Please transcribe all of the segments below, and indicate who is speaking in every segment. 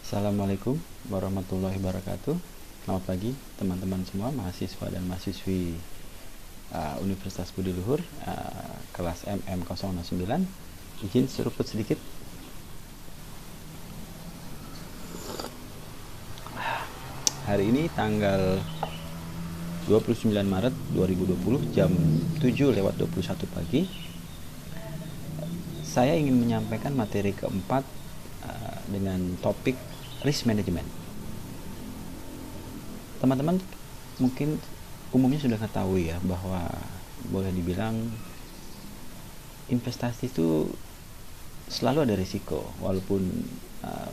Speaker 1: Assalamualaikum warahmatullahi wabarakatuh. Selamat pagi teman-teman semua, mahasiswa dan mahasiswi Universitas Budi Luhur, kelas MM009. Izin seruput sedikit. Hari ini tanggal 29 Maret 2020 jam 7:21 pagi. Saya ingin menyampaikan materi keempat dengan topik risk management. Teman-teman mungkin umumnya sudah ketahui ya, bahwa boleh dibilang investasi itu selalu ada risiko, walaupun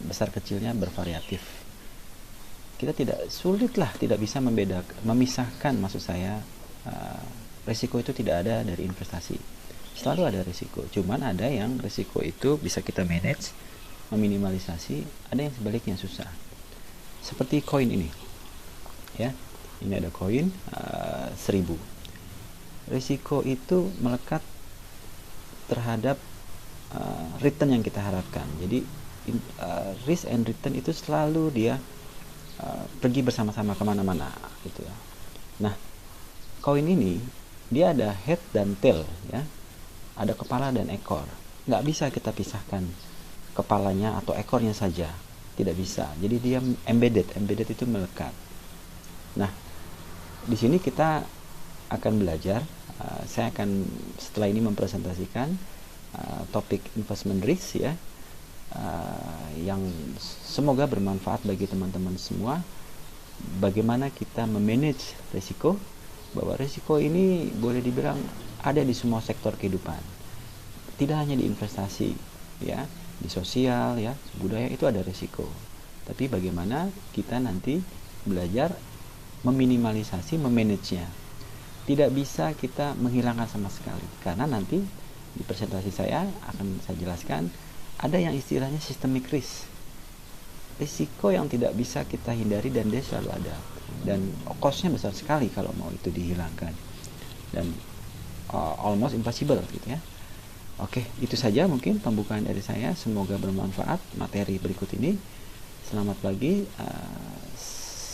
Speaker 1: besar kecilnya bervariatif. Kita tidak bisa memisahkan, maksud saya, risiko itu tidak ada dari investasi. Selalu ada risiko, cuman ada yang risiko itu bisa kita manage, meminimalisasi, ada yang sebaliknya susah. Seperti koin ini ya, ini ada koin 1000. Risiko itu melekat terhadap return yang kita harapkan. Jadi risk and return itu selalu dia pergi bersama-sama kemana-mana gitu ya. Nah, koin ini dia ada head dan tail ya, ada kepala dan ekor. Nggak bisa kita pisahkan kepalanya atau ekornya saja, tidak bisa. Jadi dia embedded itu melekat. Nah, di sini kita akan belajar. Saya akan setelah ini mempresentasikan topik investment risk ya, yang semoga bermanfaat bagi teman-teman semua. Bagaimana kita memanage risiko, bahwa risiko ini boleh dibilang ada di semua sektor kehidupan, tidak hanya di investasi ya, di sosial ya, budaya itu ada risiko. Tapi bagaimana kita nanti belajar meminimalisasi, memanagenya. Tidak bisa kita menghilangkan sama sekali, karena nanti di presentasi saya akan saya jelaskan ada yang istilahnya systemic risk, risiko yang tidak bisa kita hindari dan dia selalu ada, dan cost-nya besar sekali kalau mau itu dihilangkan, dan almost impossible gitu ya. Oke, itu saja mungkin pembukaan dari saya. Semoga bermanfaat materi berikut ini. Selamat pagi,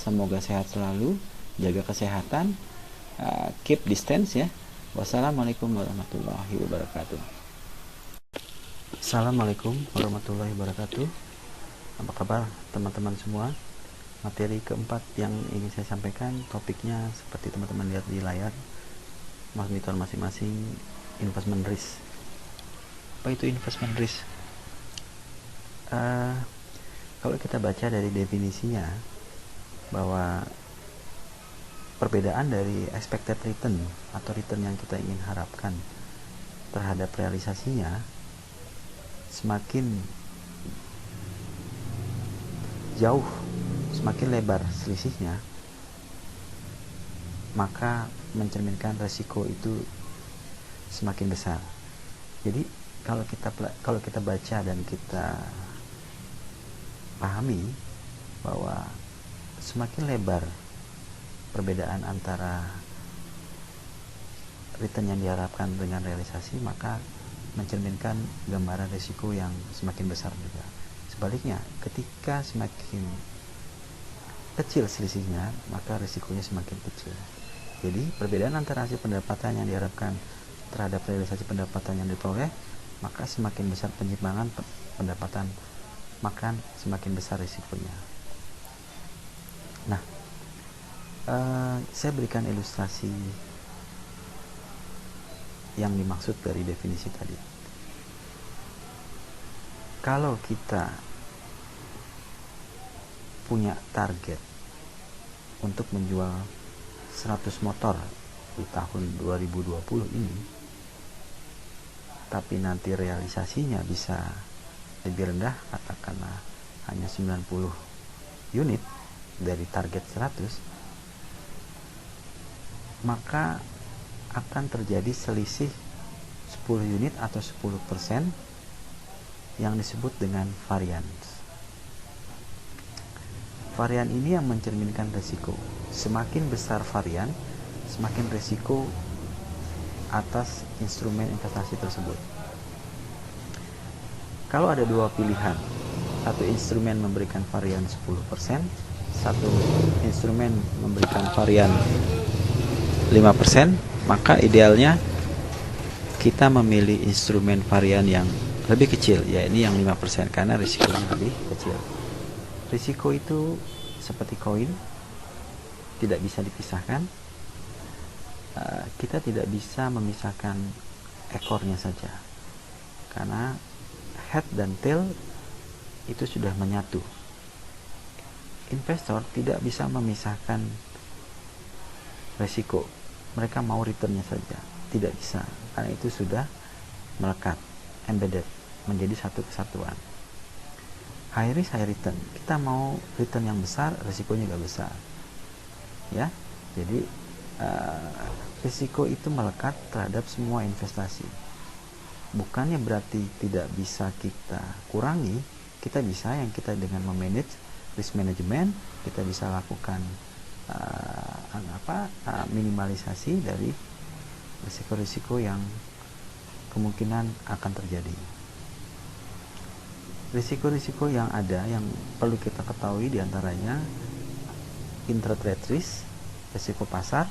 Speaker 1: semoga sehat selalu, jaga kesehatan, keep distance ya. Wassalamualaikum warahmatullahi wabarakatuh. Assalamualaikum warahmatullahi wabarakatuh. Apa kabar teman-teman semua? Materi keempat yang ingin saya sampaikan, topiknya seperti teman-teman lihat di layar, monitor masing-masing, investment risk. Apa itu investment risk? Kalau kita baca dari definisinya, bahwa perbedaan dari expected return atau return yang kita ingin harapkan terhadap realisasinya semakin jauh, semakin lebar selisihnya, maka mencerminkan resiko itu semakin besar. Jadi kalau kita baca dan kita pahami bahwa semakin lebar perbedaan antara return yang diharapkan dengan realisasi, maka mencerminkan gambaran risiko yang semakin besar juga. Sebaliknya, ketika semakin kecil selisihnya, maka risikonya semakin kecil. Jadi perbedaan antara hasil pendapatan yang diharapkan terhadap realisasi pendapatan yang diperoleh, maka semakin besar penyimpangan pendapatan, maka semakin besar risikonya. Nah, saya berikan ilustrasi yang dimaksud dari definisi tadi. Kalau kita punya target untuk menjual 100 motor di tahun 2020 ini, tapi nanti realisasinya bisa lebih rendah, katakanlah hanya 90 unit dari target 100, maka akan terjadi selisih 10 unit atau 10% yang disebut dengan variance. Varian ini yang mencerminkan risiko. Semakin besar varian, semakin risiko atas instrumen investasi tersebut. Kalau ada dua pilihan, satu instrumen memberikan varian 10%, satu instrumen memberikan varian 5%, maka idealnya kita memilih instrumen varian yang lebih kecil, yakni yang 5%, karena risikonya lebih kecil. Risiko itu seperti koin, tidak bisa dipisahkan. Kita tidak bisa memisahkan ekornya saja, karena head dan tail itu sudah menyatu. Investor tidak bisa memisahkan risiko, mereka mau returnnya saja, tidak bisa, karena itu sudah melekat, embedded, menjadi satu kesatuan. High risk, high return, kita mau return yang besar, risikonya juga besar, ya. Jadi risiko itu melekat terhadap semua investasi. Bukannya berarti tidak bisa kita kurangi, kita bisa, yang kita dengan memanage risk management, kita bisa lakukan minimalisasi dari risiko-risiko yang kemungkinan akan terjadi. Risiko-risiko yang ada yang perlu kita ketahui diantaranya interest rate risk, risiko pasar,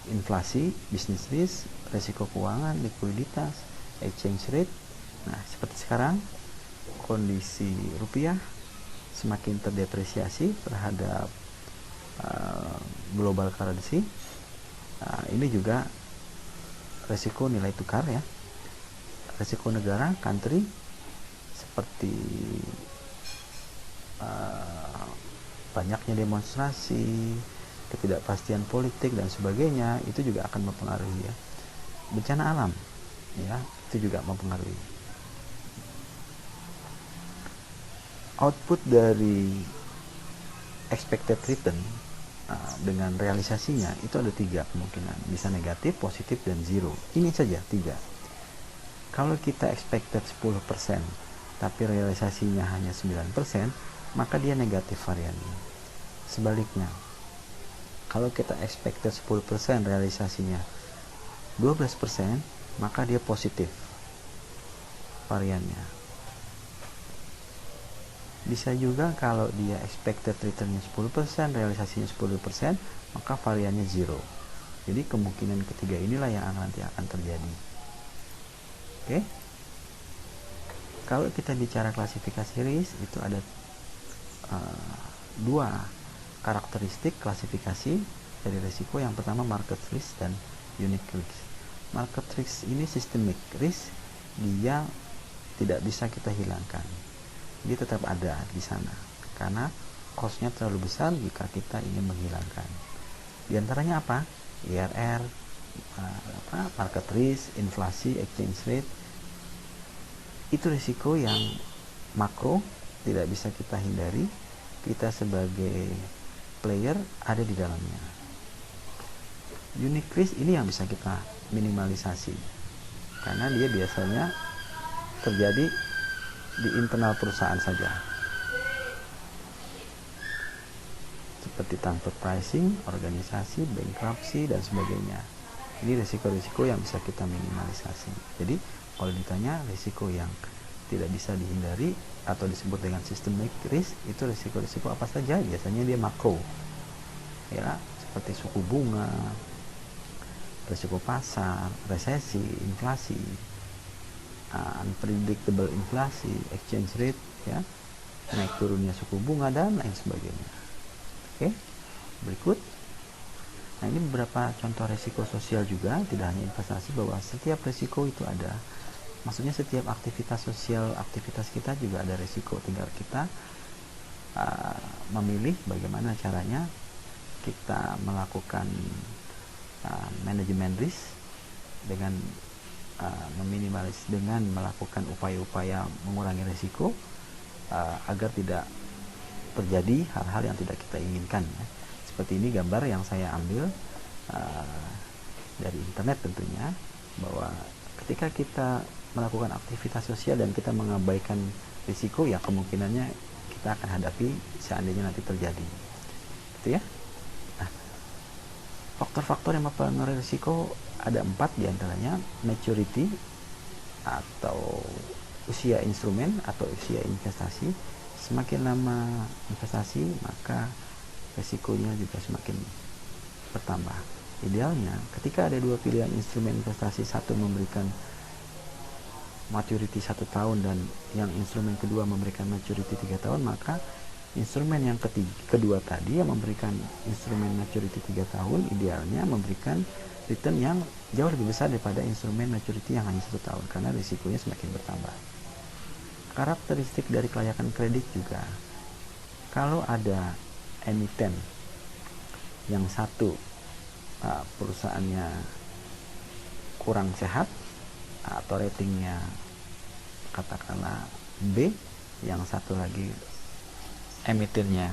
Speaker 1: inflasi, business risk, risiko keuangan, likuiditas, exchange rate. Nah, seperti sekarang kondisi rupiah semakin terdepresiasi terhadap global currency. Ini juga risiko nilai tukar, ya. Risiko negara, country, seperti banyaknya demonstrasi, ketidakpastian politik dan sebagainya, itu juga akan mempengaruhi, ya. Bencana alam, ya, itu juga mempengaruhi. Output dari expected return dengan realisasinya itu ada 3 kemungkinan, bisa negatif, positif, dan zero. Ini saja 3. Kalau kita expected 10% tapi realisasinya hanya 9%, maka dia negatif variannya. Sebaliknya, kalau kita expected 10% realisasinya 12%, maka dia positif variannya. Bisa juga kalau dia expected returnnya 10%, realisasinya 10%, maka variannya zero. Jadi kemungkinan ketiga inilah yang nanti akan terjadi. Oke? Kalau kita bicara klasifikasi risk, itu ada 2 karakteristik klasifikasi dari risiko. Yang pertama market risk dan unique risk. Market risk ini systemic risk, dia tidak bisa kita hilangkan, dia tetap ada di sana karena cost-nya terlalu besar jika kita ingin menghilangkan. Di antaranya apa? IRR, market risk, inflasi, exchange rate. Itu risiko yang makro, tidak bisa kita hindari. Kita sebagai player ada di dalamnya. Unique risk ini yang bisa kita minimalisasi, karena dia biasanya terjadi di internal perusahaan saja, seperti transfer pricing, organisasi, bankruptcy, dan sebagainya. Ini risiko-risiko yang bisa kita minimalisasi. Jadi kalau ditanya risiko yang tidak bisa dihindari atau disebut dengan systemic risk, itu risiko-risiko apa saja? Biasanya dia makro, ya, seperti suku bunga, risiko pasar, resesi, inflasi, unpredictable inflasi, exchange rate, ya, naik turunnya suku bunga, dan lain sebagainya. Oke, berikut. Nah, ini beberapa contoh risiko sosial juga, tidak hanya investasi, bahwa setiap risiko itu ada. Maksudnya setiap aktivitas sosial, aktivitas kita juga ada risiko. Tinggal kita memilih bagaimana caranya kita melakukan manajemen risk dengan meminimalis, dengan melakukan upaya-upaya mengurangi risiko agar tidak terjadi hal-hal yang tidak kita inginkan, ya. Seperti ini gambar yang saya ambil dari internet tentunya, bahwa ketika kita melakukan aktivitas sosial dan kita mengabaikan risiko, ya kemungkinannya kita akan hadapi seandainya nanti terjadi, gitu, ya. Nah, faktor-faktor yang mempengaruhi risiko ada 4 diantaranya: maturity atau usia instrumen atau usia investasi, semakin lama investasi, maka resikonya juga semakin bertambah. Idealnya ketika ada dua pilihan instrumen investasi, satu memberikan maturity 1 tahun dan yang instrumen kedua memberikan maturity 3 tahun, maka instrumen yang kedua tadi yang memberikan instrumen maturity 3 tahun idealnya memberikan return yang jauh lebih besar daripada instrumen maturity yang hanya 1 tahun, karena risikonya semakin bertambah. Karakteristik dari kelayakan kredit juga, kalau ada emiten yang satu perusahaannya kurang sehat atau ratingnya katakanlah B, yang satu lagi emitennya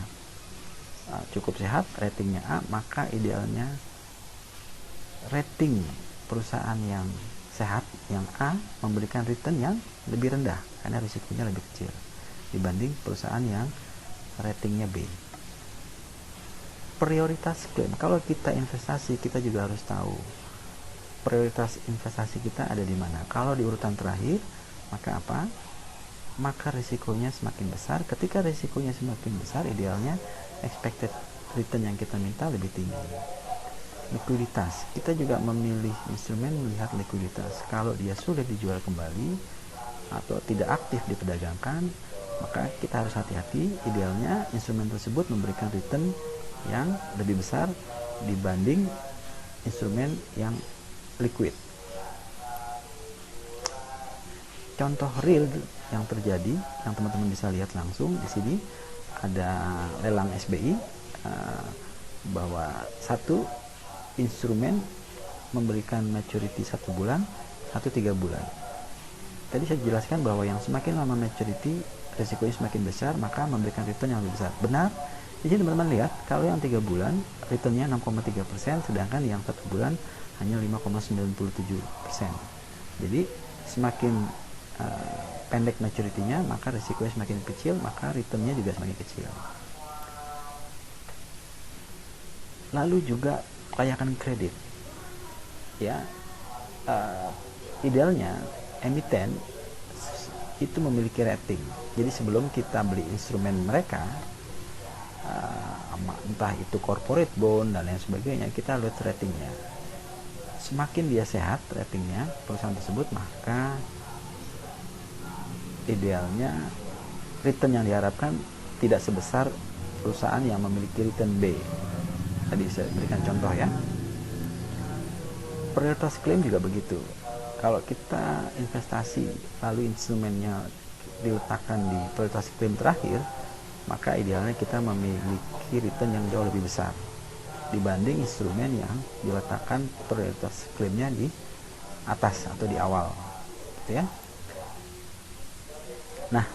Speaker 1: cukup sehat, ratingnya A, maka idealnya rating perusahaan yang sehat yang A memberikan return yang lebih rendah karena risikonya lebih kecil dibanding perusahaan yang ratingnya B. Prioritas klaim, kalau kita investasi kita juga harus tahu prioritas investasi kita ada di mana. Kalau di urutan terakhir, maka apa? Maka risikonya semakin besar. Ketika risikonya semakin besar, idealnya expected return yang kita minta lebih tinggi. Likuiditas, kita juga memilih instrumen melihat likuiditas. Kalau dia sulit dijual kembali atau tidak aktif diperdagangkan, maka kita harus hati-hati. Idealnya instrumen tersebut memberikan return yang lebih besar dibanding instrumen yang liquid. Contoh real yang terjadi yang teman-teman bisa lihat langsung di sini ada lelang SBI bahwa satu instrumen memberikan maturity 1 bulan, 3 bulan. Tadi saya jelaskan bahwa yang semakin lama maturity risikonya semakin besar, maka memberikan return yang lebih besar. Benar. Di sini teman-teman lihat kalau yang 3 bulan returnnya 6,3%, sedangkan yang 1 bulan hanya 5,97%. Jadi semakin pendek maturity-nya, maka risikonya semakin kecil, maka returnnya juga semakin kecil. Lalu juga kelayakan kredit, ya, idealnya emiten itu memiliki rating. Jadi sebelum kita beli instrumen mereka, entah itu corporate bond dan lain sebagainya, kita lihat ratingnya. Semakin dia sehat ratingnya perusahaan tersebut, maka idealnya return yang diharapkan tidak sebesar perusahaan yang memiliki return B. Tadi saya berikan contoh ya. Prioritas klaim juga begitu. Kalau kita investasi lalu instrumennya diletakkan di prioritas klaim terakhir, maka idealnya kita memiliki return yang jauh lebih besar dibanding instrumen yang diletakkan prioritas klaimnya di atas atau di awal, gitu ya. Nah,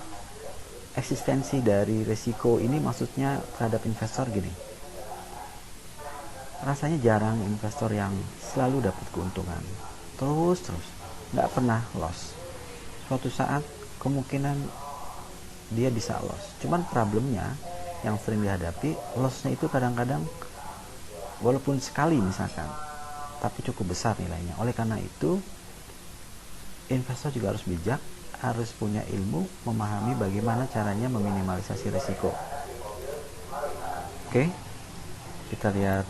Speaker 1: eksistensi dari risiko ini maksudnya terhadap investor gini. Rasanya jarang investor yang selalu dapat keuntungan, terus nggak pernah loss. Suatu saat kemungkinan dia bisa loss. Cuman problemnya yang sering dihadapi, lossnya itu kadang-kadang walaupun sekali misalkan, tapi cukup besar nilainya. Oleh karena itu, investor juga harus bijak, harus punya ilmu, memahami bagaimana caranya meminimalisasi risiko. Oke, kita lihat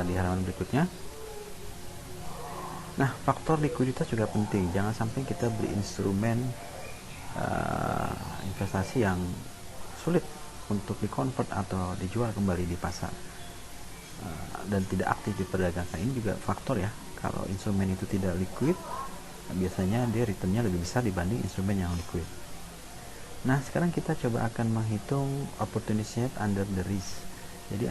Speaker 1: di halaman berikutnya. Nah, faktor likuiditas juga penting. Jangan sampai kita beli instrumen investasi yang sulit untuk dikonvert atau dijual kembali di pasar dan tidak aktif diperdagangkan. Ini juga faktor ya. Kalau instrumen itu tidak liquid, biasanya dia returnnya lebih besar dibanding instrumen yang liquid. Nah, sekarang kita coba akan menghitung opportunity set under the risk. Jadi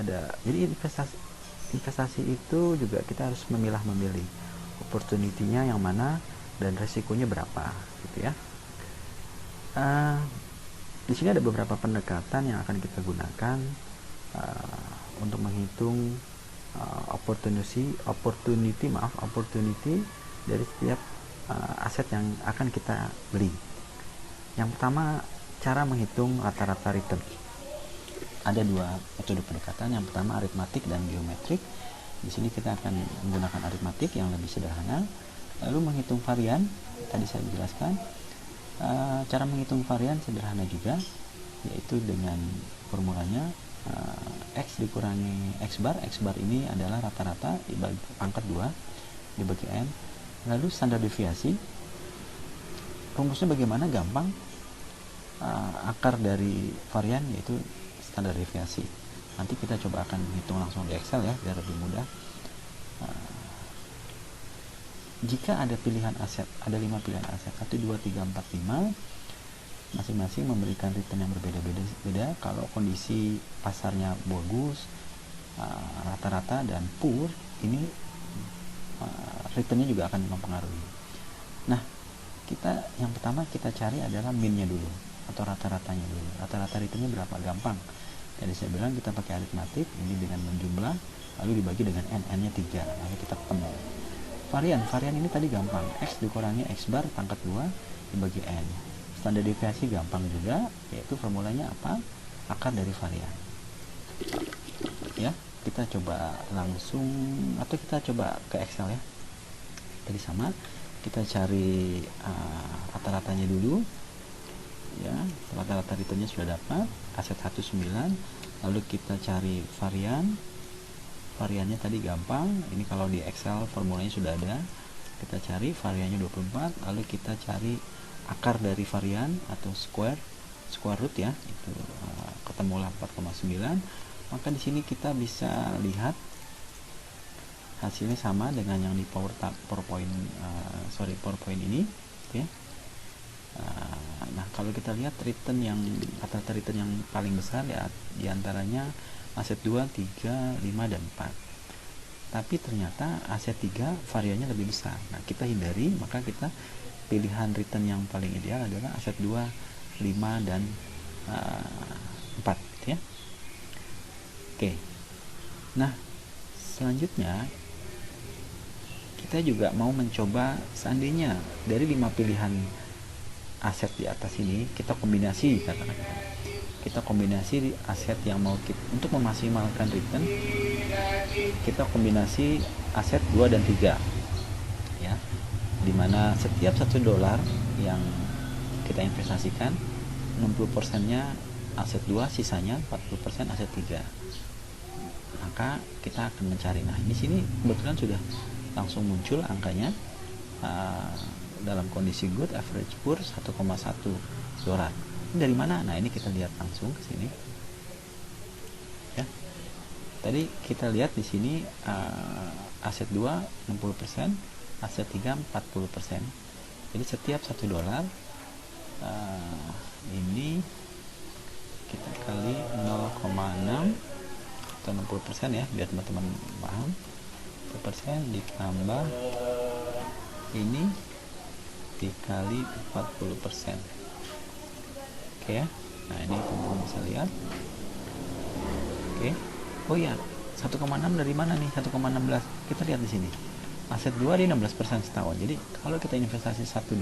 Speaker 1: investasi itu juga kita harus memilih opportunity-nya yang mana dan resikonya berapa, gitu ya. Di sini ada beberapa pendekatan yang akan kita gunakan untuk menghitung opportunity dari setiap aset yang akan kita beli. Yang pertama, cara menghitung rata-rata return. Ada dua metode pendekatan. Yang pertama aritmatik dan geometrik. Di sini kita akan menggunakan aritmatik yang lebih sederhana. Lalu menghitung varian, tadi saya jelaskan. Cara menghitung varian sederhana juga. yaitu dengan formulanya X dikurangi X bar. X bar ini adalah rata-rata dibagi pangkat 2 dibagi N. Lalu standar deviasi, rumusnya bagaimana? Gampang, akar dari varian yaitu standar deviasi. Nanti kita coba akan hitung langsung di Excel ya, biar lebih mudah. Jika ada pilihan aset, ada 5 pilihan aset, 1, 2, 3, 4, 5, masing-masing memberikan return yang berbeda-beda. Kalau kondisi pasarnya bagus, rata-rata dan poor, ini returnnya juga akan mempengaruhi. Nah, yang pertama kita cari adalah minnya dulu atau rata-ratanya dulu. Rata-rata returnnya berapa? Gampang. Jadi saya bilang kita pakai aritmatik, ini dengan menjumlah lalu dibagi dengan n nya 3, lalu kita ketemu varian ini tadi gampang, X dikurangi X bar pangkat 2 dibagi N. Standar deviasi gampang juga, yaitu formulanya apa? Akar dari varian. Ya, kita coba langsung, atau kita coba ke Excel ya. Tadi sama, kita cari rata-ratanya dulu. Ya, rata-rata returnnya sudah dapat, aset 19, lalu kita cari variannya tadi gampang. Ini kalau di Excel formulanya sudah ada. Kita cari variannya 24, lalu kita cari akar dari varian atau square root ya, itu ketemulah 4,9. Maka di sini kita bisa lihat hasilnya sama dengan yang di PowerPoint ini ya. Nah, kalau kita lihat rata-rata return yang paling besar ya, diantaranya aset 2, 3, 5, dan 4. Tapi ternyata aset 3 variannya lebih besar. Nah, kita hindari, maka kita pilihan return yang paling ideal adalah aset 2, 5, dan 4 ya. Oke. Nah, selanjutnya kita juga mau mencoba seandainya dari 5 pilihan aset di atas ini kita kombinasi, katakan kita kombinasi aset yang mau kita, untuk memaksimalkan return kita kombinasi aset 2 dan 3 ya, dimana setiap $1 yang kita investasikan 60% nya aset 2, sisanya 40% aset 3. Maka kita akan mencari, nah di sini kebetulan sudah langsung muncul angkanya, dalam kondisi good, average poor 1,1 dolar. Dari mana? Nah, ini kita lihat langsung ke sini. Ya. Tadi kita lihat di sini aset 2 60%, aset 3 40%. Jadi setiap $1 ini kita kali 0,6 atau 60% ya, biar teman-teman paham. 60% ditambah ini dikali 40%. Oke ya. Nah, ini teman-teman bisa lihat. Oke. Oh ya, 1,6 dari mana nih? 1,16. Kita lihat di sini. Aset 2 di 16% setahun. Jadi kalau kita investasi $1,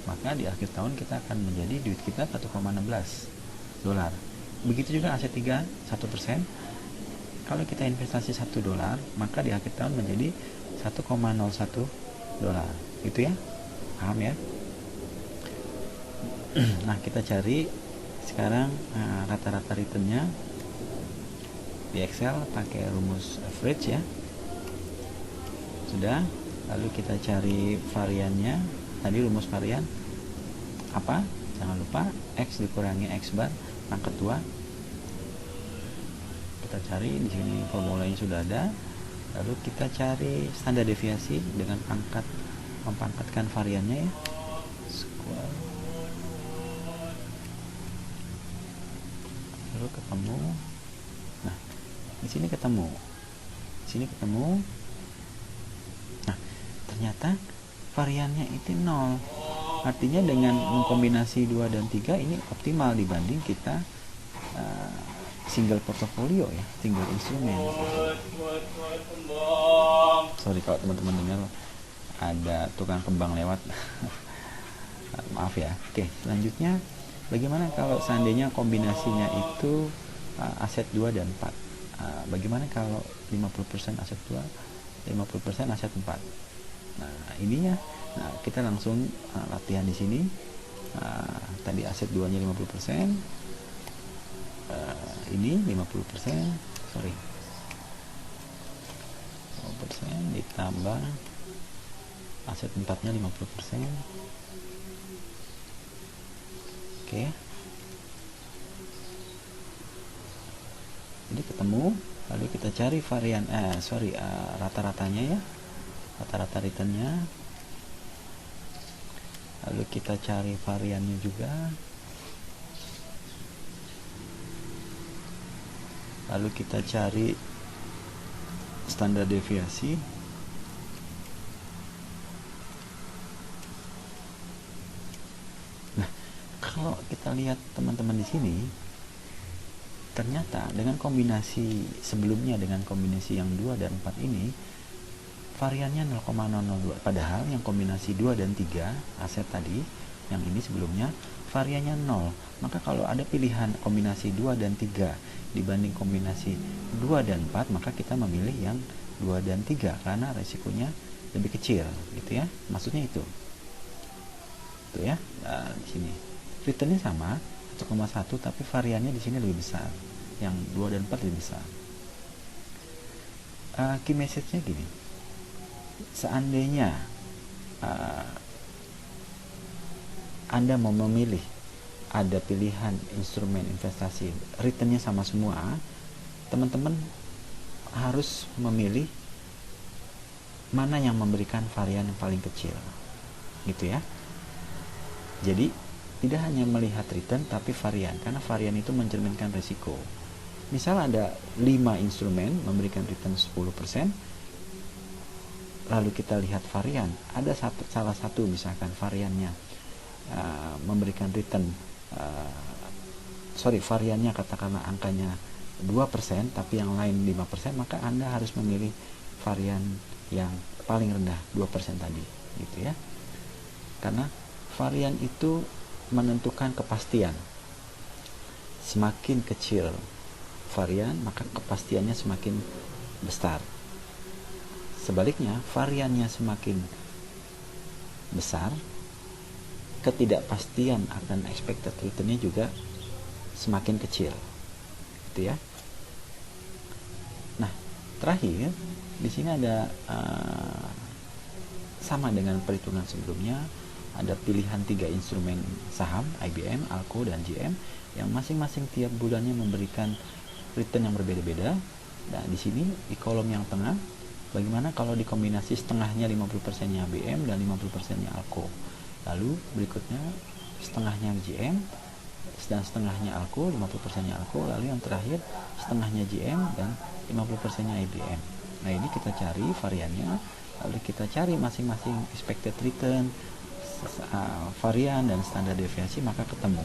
Speaker 1: maka di akhir tahun kita akan menjadi duit kita $1,16. Begitu juga aset 3 1%. Kalau kita investasi $1, maka di akhir tahun menjadi $1,01. Gitu ya. Paham ya? Nah, kita cari sekarang rata-rata returnnya di Excel pakai rumus average ya. Sudah. Lalu kita cari variannya. Tadi rumus varian apa? Jangan lupa X dikurangi X bar pangkat 2. Kita cari di sini formulanya sudah ada. Lalu kita cari standar deviasi dengan mempangkatkan variannya ya. Square. Lalu ketemu. Nah, di sini ketemu. Nah, ternyata variannya itu 0. Artinya dengan mengkombinasi 2 dan 3 ini optimal dibanding kita single portfolio ya, single instrumen. Sorry kalau teman-teman dengar ada tukang kembang lewat. Maaf ya. Oke, selanjutnya bagaimana kalau seandainya kombinasinya itu aset 2 dan 4? Bagaimana kalau 50% aset 2, 50% aset 4? Nah, ininya. Nah, kita langsung latihan di sini. Tadi aset 2-nya 50%, ini 50%, sorry, 50% ditambah aset 4-nya 50%. Oke. Jadi ketemu, lalu kita cari varian rata-ratanya ya. Rata-rata returnnya. Lalu kita cari variannya juga. Lalu kita cari standar deviasi. Nah, kalau kita lihat teman-teman di sini, ternyata dengan kombinasi sebelumnya dengan kombinasi yang 2 dan 4 ini, variannya 0,002. Padahal yang kombinasi 2 dan 3 aset tadi, yang ini sebelumnya, variannya 0. Maka kalau ada pilihan kombinasi 2 dan 3 dibanding kombinasi 2 dan 4, maka kita memilih yang 2 dan 3 karena resikonya lebih kecil, gitu ya. Maksudnya itu. Tuh ya. Nah, di sini returnnya sama 1,1, tapi variannya di sini lebih besar. Yang 2 dan 4 lebih besar. Key message-nya gini. Seandainya Anda mau memilih, ada pilihan instrumen investasi returnnya sama semua, teman-teman harus memilih mana yang memberikan varian yang paling kecil, gitu ya. Jadi tidak hanya melihat return tapi varian, karena varian itu mencerminkan risiko. Misal ada 5 instrumen memberikan return 10%, lalu kita lihat varian, ada salah satu misalkan variannya memberikan return variannya katakanlah angkanya 2%, tapi yang lain 5%, maka Anda harus memilih varian yang paling rendah 2% tadi, gitu ya. Karena varian itu menentukan kepastian. Semakin kecil varian, maka kepastiannya semakin besar. Sebaliknya, variannya semakin besar, ketidakpastian akan expected return-nya juga semakin kecil, gitu ya. Nah, terakhir di sini ada sama dengan perhitungan sebelumnya, ada pilihan 3 instrumen saham, IBM, ALCO, dan GM, yang masing-masing tiap bulannya memberikan return yang berbeda-beda. Nah, di sini di kolom yang tengah, bagaimana kalau dikombinasi setengahnya 50%-nya IBM dan 50%-nya ALCO. Lalu berikutnya setengahnya GM dan setengahnya ALCO, 50%-nya ALCO. Lalu yang terakhir setengahnya GM dan 50%-nya IBM. Nah, ini kita cari variannya, lalu kita cari masing-masing expected return, varian dan standar deviasi, maka ketemu,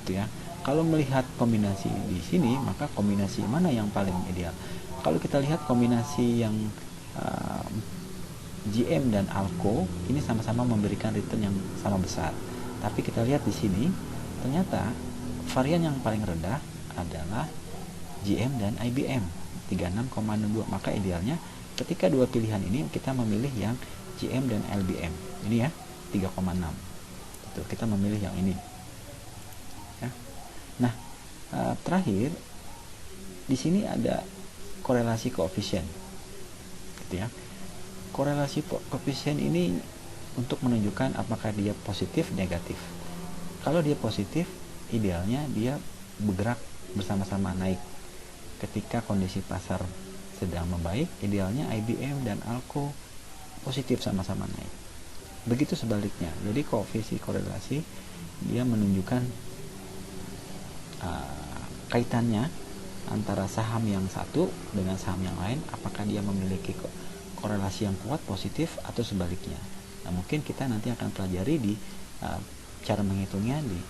Speaker 1: gitu ya. Kalau melihat kombinasi di sini, maka kombinasi mana yang paling ideal? Kalau kita lihat kombinasi yang GM dan ALCO ini sama-sama memberikan return yang sama besar, tapi kita lihat di sini ternyata varian yang paling rendah adalah GM dan IBM 36,62. Maka idealnya ketika dua pilihan ini kita memilih yang GM dan LBM ini ya, 3,6. Itu kita memilih yang ini ya. Nah, terakhir di sini ada korelasi koefisien, gitu ya. Korelasi koefisien ini untuk menunjukkan apakah dia positif negatif. Kalau dia positif, idealnya dia bergerak bersama-sama naik. Ketika kondisi pasar sedang membaik, idealnya IBM dan ALCO positif sama-sama naik. Begitu sebaliknya. Jadi koefisien korelasi dia menunjukkan kaitannya antara saham yang satu dengan saham yang lain, apakah dia memiliki korelasi yang kuat positif atau sebaliknya. Nah, mungkin kita nanti akan pelajari di cara menghitungnya di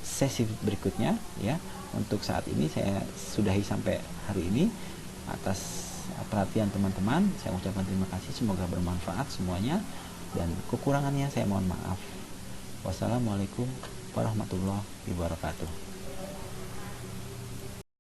Speaker 1: sesi berikutnya ya. Untuk saat ini saya sudahi sampai hari ini. Atas perhatian teman-teman, saya ucapkan terima kasih, semoga bermanfaat semuanya, dan kekurangannya saya mohon maaf. Wassalamualaikum warahmatullahi wabarakatuh.